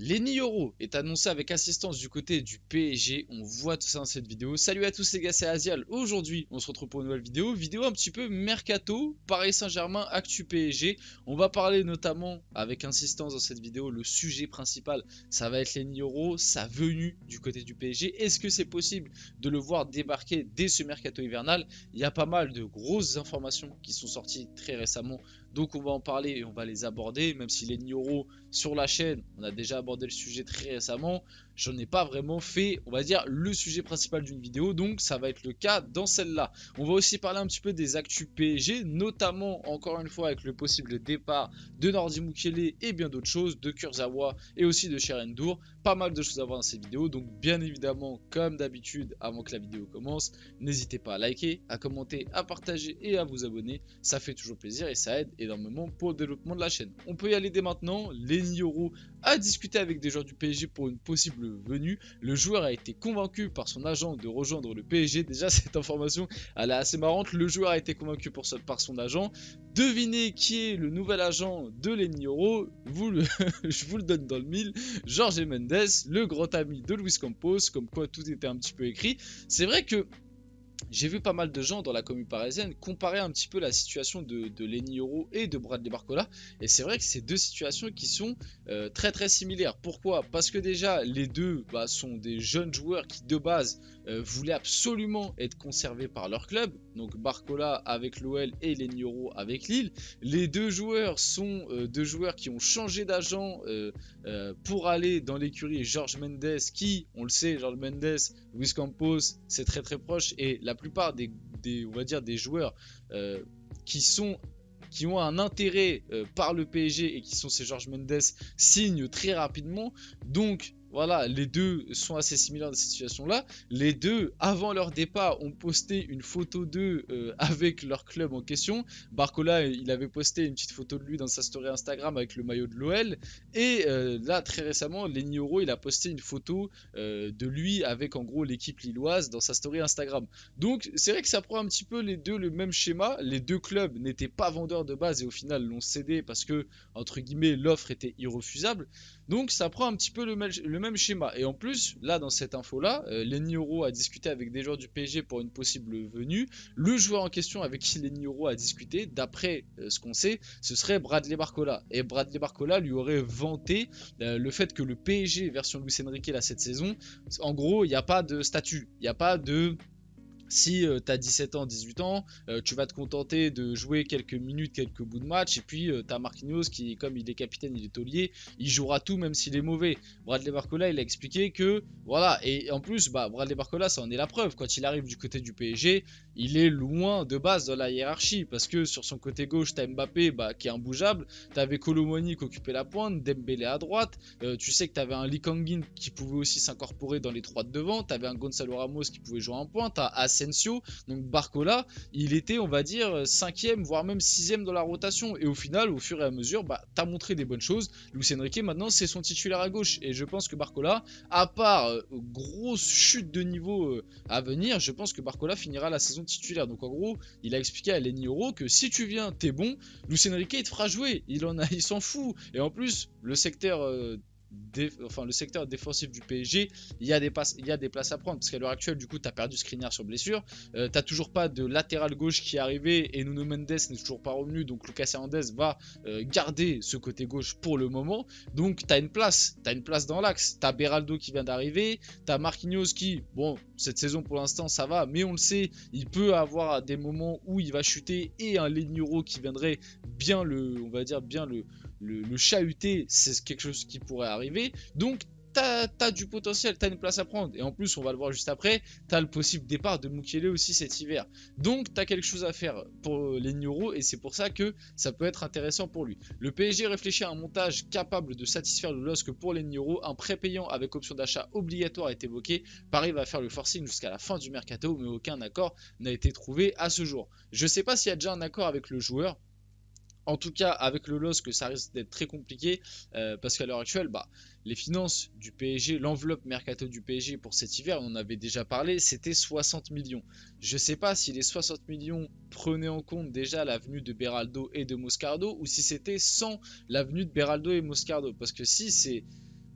Lenny Yoro est annoncé avec assistance du côté du PSG, on voit tout ça dans cette vidéo. Salut à tous les gars, c'est Azial. Aujourd'hui on se retrouve pour une nouvelle vidéo un petit peu mercato, Paris Saint-Germain, actu PSG. On va parler notamment avec insistance dans cette vidéo, le sujet principal ça va être Lenny Yoro, sa venue du côté du PSG. Est-ce que c'est possible de le voir débarquer dès ce mercato hivernal? Il y a pas mal de grosses informations qui sont sorties très récemment, donc on va en parler et on va les aborder, même si Lenny Yoro sur la chaîne, on a déjà abordé le sujet très récemment. J'en ai pas vraiment fait, on va dire, le sujet principal d'une vidéo, donc ça va être le cas dans celle-là. On va aussi parler un petit peu des actus PSG, notamment, encore une fois, avec le possible départ de Nordi Mukiele et bien d'autres choses, de Kurzawa et aussi de Cherendour. Pas mal de choses à voir dans cette vidéo, donc bien évidemment, comme d'habitude, avant que la vidéo commence, n'hésitez pas à liker, à commenter, à partager et à vous abonner. Ça fait toujours plaisir et ça aide énormément pour le développement de la chaîne. On peut y aller dès maintenant. Lenny Yoro a discuté avec des joueurs du PSG pour une possible venue. Le joueur a été convaincu par son agent de rejoindre le PSG. Déjà, cette information, elle est assez marrante. Le joueur a été convaincu par son agent. Devinez qui est le nouvel agent de Lenny Yoro. Je vous le donne dans le mille. Jorge Mendes, le grand ami de Luis Campos. Comme quoi tout était un petit peu écrit. C'est vrai que j'ai vu pas mal de gens dans la commune parisienne comparer un petit peu la situation de Lenny Yoro et de Bradley Barcola. Et c'est vrai que c'est deux situations qui sont très similaires. Pourquoi? Parce que déjà les deux sont des jeunes joueurs qui de base voulaient absolument être conservés par leur club. Donc Barcola avec l'OL et Lenny Yoro avec Lille. Les deux joueurs sont deux joueurs qui ont changé d'agent pour aller dans l'écurie Jorge Mendes, qui, on le sait, Jorge Mendes, Luis Campos, c'est très proche, et la plupart on va dire des joueurs qui ont un intérêt par le PSG et qui sont ces Jorge Mendes signent très rapidement. Donc voilà, les deux sont assez similaires dans cette situation-là. Les deux, avant leur départ, ont posté une photo d'eux avec leur club en question. Barcola, il avait posté une petite photo de lui dans sa story Instagram avec le maillot de l'OL. Et là, très récemment, Lenny Yoro, il a posté une photo de lui avec en gros l'équipe lilloise dans sa story Instagram. Donc c'est vrai que ça prend un petit peu les deux le même schéma. Les deux clubs n'étaient pas vendeurs de base et au final l'ont cédé parce que, entre guillemets, l'offre était irrefusable. Donc ça prend un petit peu le même schéma. Et en plus, là dans cette info là, Lenny Yoro a discuté avec des joueurs du PSG pour une possible venue. Le joueur en question avec qui Lenny Yoro a discuté, d'après ce qu'on sait, ce serait Bradley Barcola. Et Bradley Barcola lui aurait vanté le fait que le PSG version Luis Enrique là cette saison, en gros il n'y a pas de statut, il n'y a pas de... Si tu as 17 ans, 18 ans, tu vas te contenter de jouer quelques minutes, quelques bouts de match. Et puis tu as Marquinhos qui, comme il est capitaine, il est taulier, il jouera tout même s'il est mauvais. Bradley Barcola, il a expliqué que voilà. Et en plus, Bradley Barcola, ça en est la preuve. Quand il arrive du côté du PSG, il est loin de base dans la hiérarchie. Parce que sur son côté gauche, tu as Mbappé qui est imbougeable. Tu avais Kolo Muani qui occupait la pointe, Dembélé à droite. Tu sais que tu avais un Lee Kang-in qui pouvait aussi s'incorporer dans les trois de devant. Tu avais un Gonzalo Ramos qui pouvait jouer en pointe. Tu as Asensio, donc Barcola, il était, on va dire, 5e, voire même 6e dans la rotation. Et au final, au fur et à mesure, t'as montré des bonnes choses. Luis Enrique, maintenant, c'est son titulaire à gauche. Et je pense que Barcola, à part grosse chute de niveau à venir, je pense que Barcola finira la saison titulaire. Donc en gros, il a expliqué à Lenny Yoro que si tu viens, t'es bon. Luis Enrique, il te fera jouer. Il s'en fout. Et en plus, le secteur... le secteur défensif du PSG, il y a des places à prendre parce qu'à l'heure actuelle, du coup, tu as perdu Skriniar sur blessure, t'as toujours pas de latéral gauche qui est arrivé et Nuno Mendes n'est toujours pas revenu, donc Lucas Hernandez va garder ce côté gauche pour le moment. Donc t'as une place dans l'axe. T'as Beraldo qui vient d'arriver, t'as Marquinhos qui, bon, cette saison pour l'instant ça va, mais on le sait, il peut avoir des moments où il va chuter, et un Lenny Yoro qui viendrait bien on va dire bien le chahuter, c'est quelque chose qui pourrait arriver. Donc t'as du potentiel, t'as une place à prendre. Et en plus, on va le voir juste après, t'as le possible départ de Mukiele aussi cet hiver. Donc t'as quelque chose à faire pour Lenny Yoro, et c'est pour ça que ça peut être intéressant pour lui. Le PSG réfléchit à un montage capable de satisfaire le LOSC pour Lenny Yoro. Un prêt payant avec option d'achat obligatoire est évoqué. Paris va faire le forcing jusqu'à la fin du mercato, mais aucun accord n'a été trouvé à ce jour. Je sais pas s'il y a déjà un accord avec le joueur. En tout cas, avec le LOSC, ça risque d'être très compliqué parce qu'à l'heure actuelle, les finances du PSG, l'enveloppe mercato du PSG pour cet hiver, on en avait déjà parlé, c'était 60 millions. Je ne sais pas si les 60 millions prenaient en compte déjà l'avenue de Beraldo et de Moscardo, ou si c'était sans l'avenue de Beraldo et Moscardo. Parce que si c'est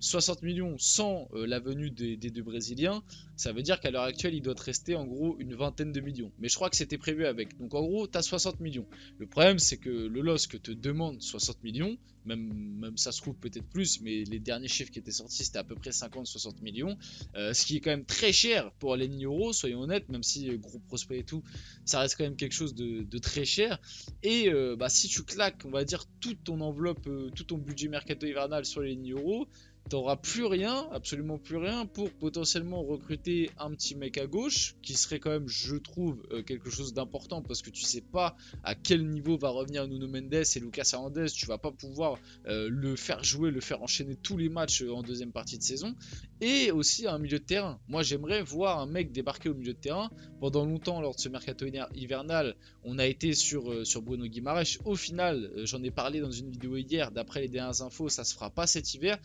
60 millions sans la venue des deux Brésiliens, ça veut dire qu'à l'heure actuelle, il doit te rester en gros une vingtaine de millions. Mais je crois que c'était prévu avec. Donc en gros, tu as 60 millions. Le problème, c'est que le LOSC te demande 60 millions, même ça se trouve peut-être plus, mais les derniers chiffres qui étaient sortis, c'était à peu près 50-60 millions. Ce qui est quand même très cher pour les Euro, soyons honnêtes, même si gros prospect et tout, ça reste quand même quelque chose de très cher. Et si tu claques, on va dire, toute ton enveloppe, tout ton budget mercato hivernal sur les Euro, t'auras plus rien, absolument plus rien, pour potentiellement recruter un petit mec à gauche, qui serait quand même, je trouve, quelque chose d'important, parce que tu sais pas à quel niveau va revenir Nuno Mendes et Lucas Hernandez, tu vas pas pouvoir le faire jouer, le faire enchaîner tous les matchs en deuxième partie de saison, et aussi un milieu de terrain. Moi j'aimerais voir un mec débarquer au milieu de terrain. Pendant longtemps, lors de ce mercato hivernal, on a été sur Bruno Guimaraes. Au final, j'en ai parlé dans une vidéo hier, d'après les dernières infos, ça se fera pas cet hiver.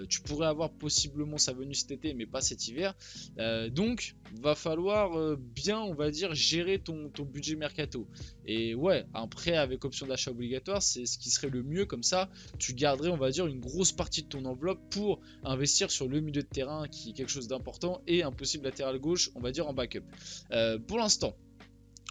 Tu pourrais avoir possiblement sa venue cet été, mais pas cet hiver. Donc, va falloir bien, on va dire, gérer ton budget mercato. Et ouais, un prêt avec option d'achat obligatoire, c'est ce qui serait le mieux. Comme ça, tu garderais, on va dire, une grosse partie de ton enveloppe pour investir sur le milieu de terrain, qui est quelque chose d'important, et un possible latéral gauche, on va dire, en backup. Pour l'instant,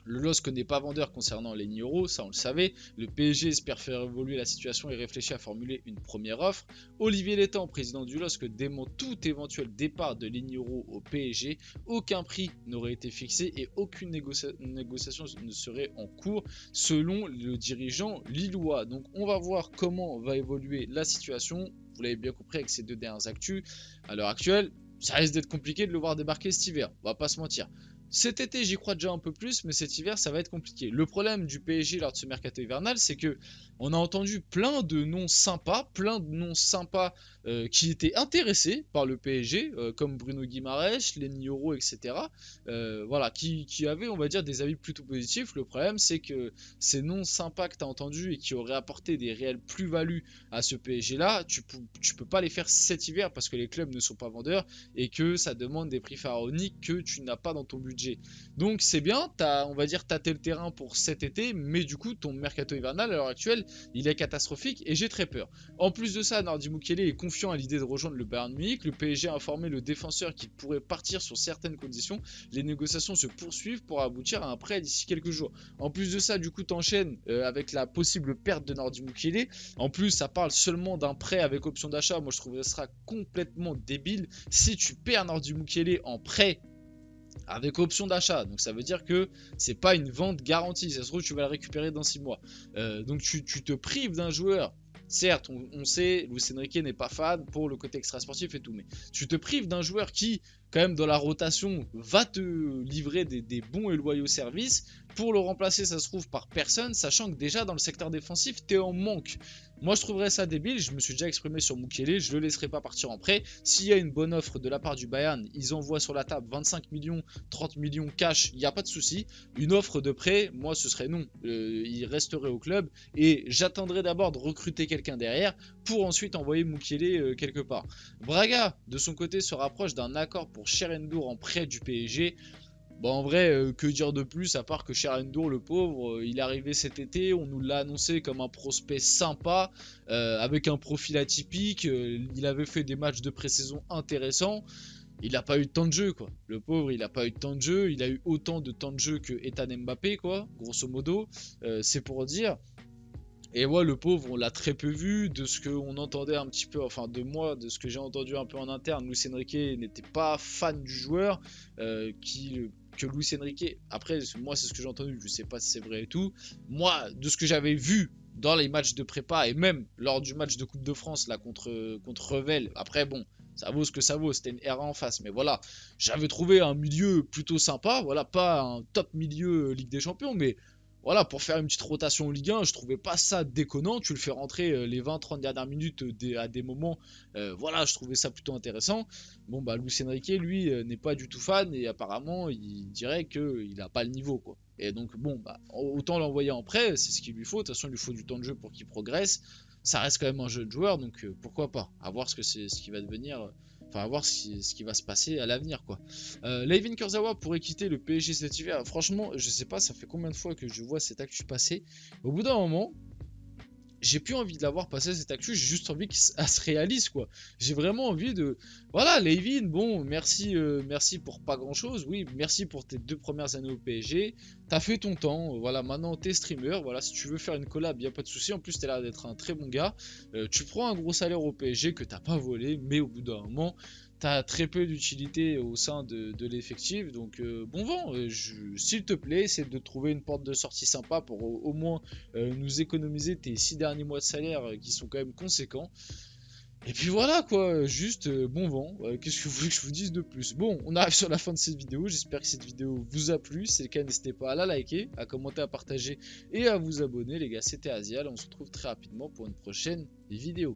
le LOSC n'est pas vendeur concernant les Euro, ça on le savait. Le PSG espère faire évoluer la situation et réfléchit à formuler une première offre. Olivier Létang, président du LOSC, dément tout éventuel départ de Euro au PSG. Aucun prix n'aurait été fixé et aucune négociation ne serait en cours selon le dirigeant lillois. Donc on va voir comment va évoluer la situation. Vous l'avez bien compris avec ces deux dernières actus. À l'heure actuelle, ça risque d'être compliqué de le voir débarquer cet hiver, on va pas se mentir. Cet été, j'y crois déjà un peu plus, mais cet hiver, ça va être compliqué. Le problème du PSG lors de ce mercato hivernal, c'est que on a entendu plein de noms sympas, qui étaient intéressés par le PSG, comme Bruno Guimaraes, Lenny Yoro, etc. Voilà, qui avaient, on va dire, des avis plutôt positifs. Le problème, c'est que ces noms sympas que tu as entendus et qui auraient apporté des réelles plus-values à ce PSG-là, tu peux pas les faire cet hiver parce que les clubs ne sont pas vendeurs et que ça demande des prix pharaoniques que tu n'as pas dans ton budget. Donc c'est bien, t'as, on va dire, tâté le terrain pour cet été, mais du coup ton mercato hivernal à l'heure actuelle il est catastrophique et j'ai très peur. En plus de ça, Nordi Mukiele est confiant à l'idée de rejoindre le Bayern Munich. Le PSG a informé le défenseur qu'il pourrait partir sur certaines conditions. Les négociations se poursuivent pour aboutir à un prêt d'ici quelques jours. En plus de ça, du coup t'enchaînes avec la possible perte de Nordi Mukiele. En plus ça parle seulement d'un prêt avec option d'achat. Moi je trouve que ce sera complètement débile si tu perds Nordi Mukiele en prêt avec option d'achat, donc ça veut dire que c'est pas une vente garantie, ça se trouve tu vas le récupérer dans 6 mois. Donc tu te prives d'un joueur. Certes, on sait, Luis Enrique n'est pas fan pour le côté extra-sportif et tout, mais tu te prives d'un joueur qui, quand même, dans la rotation, va te livrer des bons et loyaux services. Pour le remplacer, ça se trouve par personne, sachant que déjà dans le secteur défensif, tu es en manque. Moi, je trouverais ça débile. Je me suis déjà exprimé sur Mukiele, je le laisserai pas partir en prêt. S'il y a une bonne offre de la part du Bayern, ils envoient sur la table 25 millions, 30 millions cash, il n'y a pas de souci. Une offre de prêt, moi, ce serait non. Il resterait au club et j'attendrai d'abord de recruter quelqu'un derrière pour ensuite envoyer Mukiele quelque part. Braga, de son côté, se rapproche d'un accord pour Cherendor en prêt du PSG. Bon, en vrai, que dire de plus à part que Cherendor, le pauvre, il est arrivé cet été, on nous l'a annoncé comme un prospect sympa, avec un profil atypique, il avait fait des matchs de pré-saison intéressants, il n'a pas eu de temps de jeu, quoi. Le pauvre, il n'a pas eu de temps de jeu, il a eu autant de temps de jeu que Ethan Mbappé, quoi, grosso modo, c'est pour dire. Et ouais, le pauvre, on l'a très peu vu, de ce qu'on entendait un petit peu, enfin de moi, de ce que j'ai entendu un peu en interne, Luis Enrique n'était pas fan du joueur, que Luis Enrique, après moi c'est ce que j'ai entendu, je sais pas si c'est vrai et tout, moi de ce que j'avais vu dans les matchs de prépa et même lors du match de Coupe de France là contre Revel, après bon, ça vaut ce que ça vaut, c'était une RA en face, mais voilà, j'avais trouvé un milieu plutôt sympa, voilà, pas un top milieu Ligue des Champions, mais voilà, pour faire une petite rotation en Ligue 1, je trouvais pas ça déconnant. Tu le fais rentrer les 20-30 dernières minutes à des moments. Voilà, je trouvais ça plutôt intéressant. Bon, bah, Luis Enrique, lui, n'est pas du tout fan et apparemment, il dirait qu'il n'a pas le niveau, quoi. Et donc, bon, bah, autant l'envoyer en prêt, c'est ce qu'il lui faut. De toute façon, il lui faut du temps de jeu pour qu'il progresse. Ça reste quand même un jeune joueur, donc pourquoi pas. À voir ce qui va devenir. Enfin, à voir ce qui va se passer à l'avenir, quoi. Layvin Kurzawa pourrait quitter le PSG cet hiver. Franchement, je sais pas, ça fait combien de fois que je vois cette actu passer. Au bout d'un moment, j'ai plus envie de l'avoir passé cette actu, j'ai juste envie qu'elle se réalise quoi. J'ai vraiment envie de... Voilà, Layvin, bon, merci, merci pour pas grand chose, oui, merci pour tes 2 premières années au PSG, t'as fait ton temps, voilà, maintenant t'es streamer, voilà, si tu veux faire une collab, y a pas de souci, en plus t'as l'air d'être un très bon gars, tu prends un gros salaire au PSG que t'as pas volé, mais au bout d'un moment, t'as très peu d'utilité au sein de l'effectif, donc bon vent, s'il te plaît, essaie de trouver une porte de sortie sympa pour au moins nous économiser tes 6 derniers mois de salaire qui sont quand même conséquents. Et puis voilà quoi, juste bon vent, qu'est-ce que vous voulez que je vous dise de plus? Bon, on arrive sur la fin de cette vidéo, j'espère que cette vidéo vous a plu, si c'est le cas n'hésitez pas à la liker, à commenter, à partager et à vous abonner les gars, c'était Asial, on se retrouve très rapidement pour une prochaine vidéo.